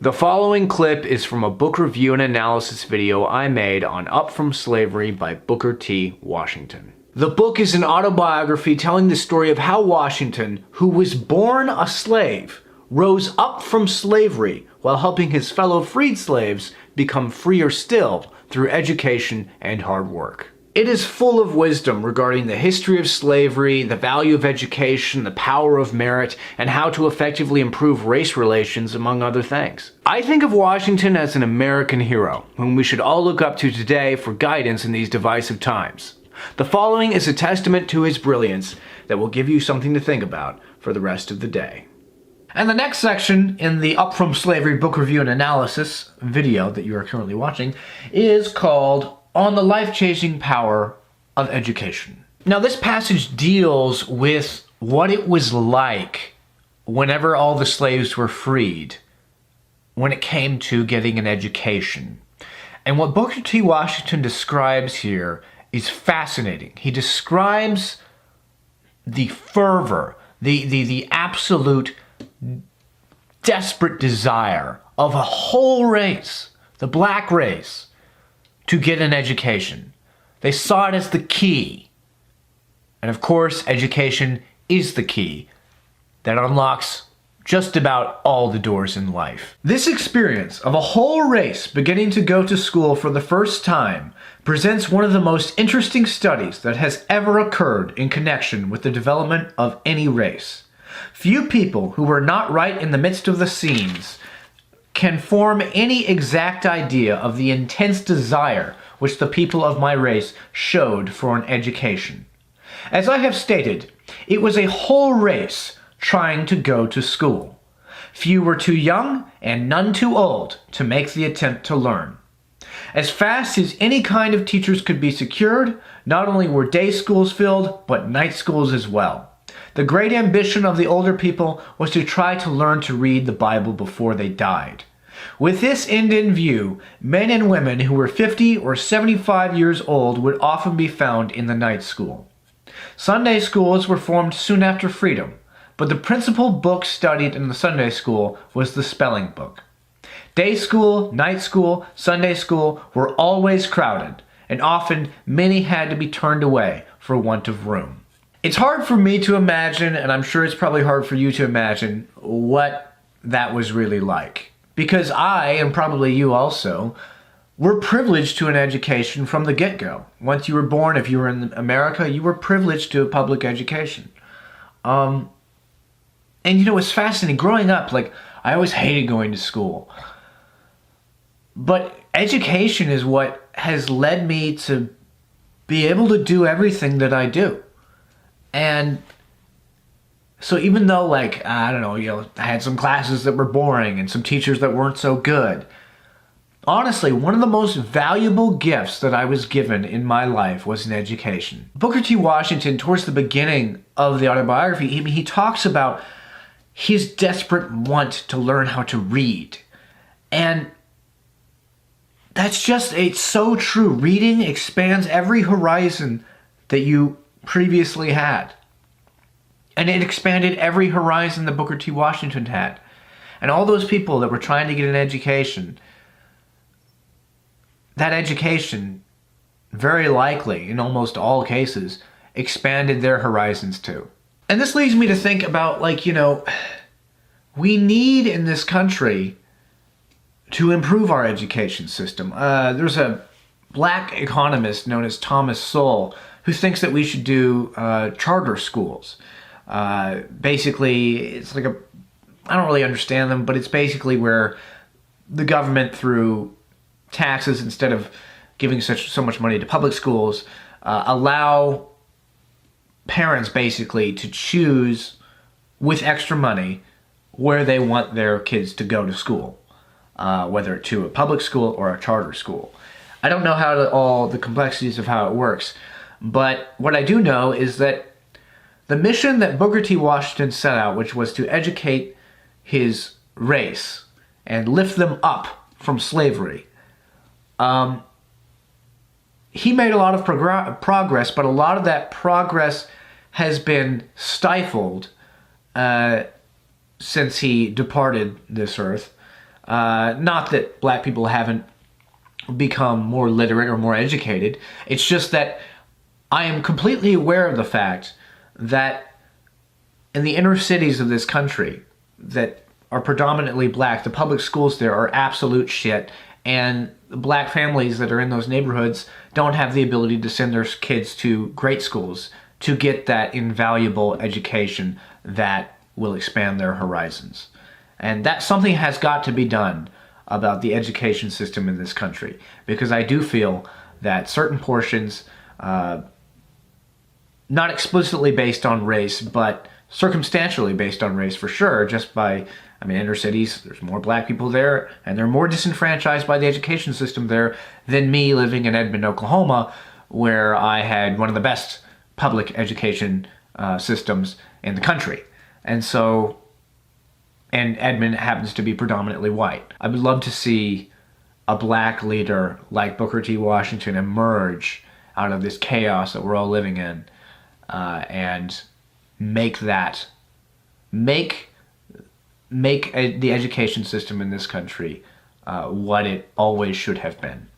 The following clip is from a book review and analysis video I made on Up From Slavery by Booker T. Washington. The book is an autobiography telling the story of how Washington, who was born a slave, rose up from slavery while helping his fellow freed slaves become freer still through education and hard work. It is full of wisdom regarding the history of slavery, the value of education, the power of merit, and how to effectively improve race relations, among other things. I think of Washington as an American hero, whom we should all look up to today for guidance in these divisive times. The following is a testament to his brilliance that will give you something to think about for the rest of the day. And the next section in the Up From Slavery book review and analysis video that you are currently watching is called On the Life-Changing Power of Education. Now, this passage deals with what it was like whenever all the slaves were freed when it came to getting an education. And what Booker T. Washington describes here is fascinating. He describes the fervor, the absolute desperate desire of a whole race, the black race, to get an education. They saw it as the key. And of course, education is the key that unlocks just about all the doors in life. This experience of a whole race beginning to go to school for the first time presents one of the most interesting studies that has ever occurred in connection with the development of any race. Few people who were not right in the midst of the scenes can form any exact idea of the intense desire which the people of my race showed for an education. As I have stated, it was a whole race trying to go to school. Few were too young and none too old to make the attempt to learn. As fast as any kind of teachers could be secured, not only were day schools filled, but night schools as well. The great ambition of the older people was to try to learn to read the Bible before they died. With this end in view, men and women who were 50 or 75 years old would often be found in the night school. Sunday schools were formed soon after freedom, but the principal book studied in the Sunday school was the spelling book. Day school, night school, Sunday school were always crowded, and often many had to be turned away for want of room. It's hard for me to imagine, and I'm sure it's probably hard for you to imagine, what that was really like. Because I, and probably you also, were privileged to an education from the get-go. Once you were born, if you were in America, you were privileged to a public education. And you know, it's fascinating. Growing up, I always hated going to school. But education is what has led me to be able to do everything that I do. And so even though, I don't know, I had some classes that were boring and some teachers that weren't so good, honestly, one of the most valuable gifts that I was given in my life was an education. Booker T. Washington, towards the beginning of the autobiography, he talks about his desperate want to learn how to read. And it's so true. Reading expands every horizon that you previously had. And it expanded every horizon that Booker T. Washington had. And all those people that were trying to get an education, that education, very likely, in almost all cases, expanded their horizons too. And this leads me to think about, we need in this country to improve our education system. There's a black economist known as Thomas Sowell who thinks that we should do charter schools. Basically, it's I don't really understand them, but it's basically where the government, through taxes, instead of giving so much money to public schools, allow parents basically to choose with extra money where they want their kids to go to school, whether to a public school or a charter school. I don't know all the complexities of how it works, but what I do know is that the mission that Booker T. Washington set out, which was to educate his race and lift them up from slavery, he made a lot of progress, but a lot of that progress has been stifled since he departed this earth Not that black people haven't become more literate or more educated. It's just that I am completely aware of the fact that in the inner cities of this country that are predominantly black, the public schools there are absolute shit, and the black families that are in those neighborhoods don't have the ability to send their kids to great schools to get that invaluable education that will expand their horizons. And that something has got to be done about the education system in this country, because I do feel that certain portions, not explicitly based on race, but circumstantially based on race for sure, just by, I mean, inner cities, there's more black people there, and they're more disenfranchised by the education system there than me living in Edmond, Oklahoma, where I had one of the best public education systems in the country. And so, and Edmond happens to be predominantly white. I would love to see a black leader like Booker T. Washington emerge out of this chaos that we're all living in, and make the education system in this country what it always should have been.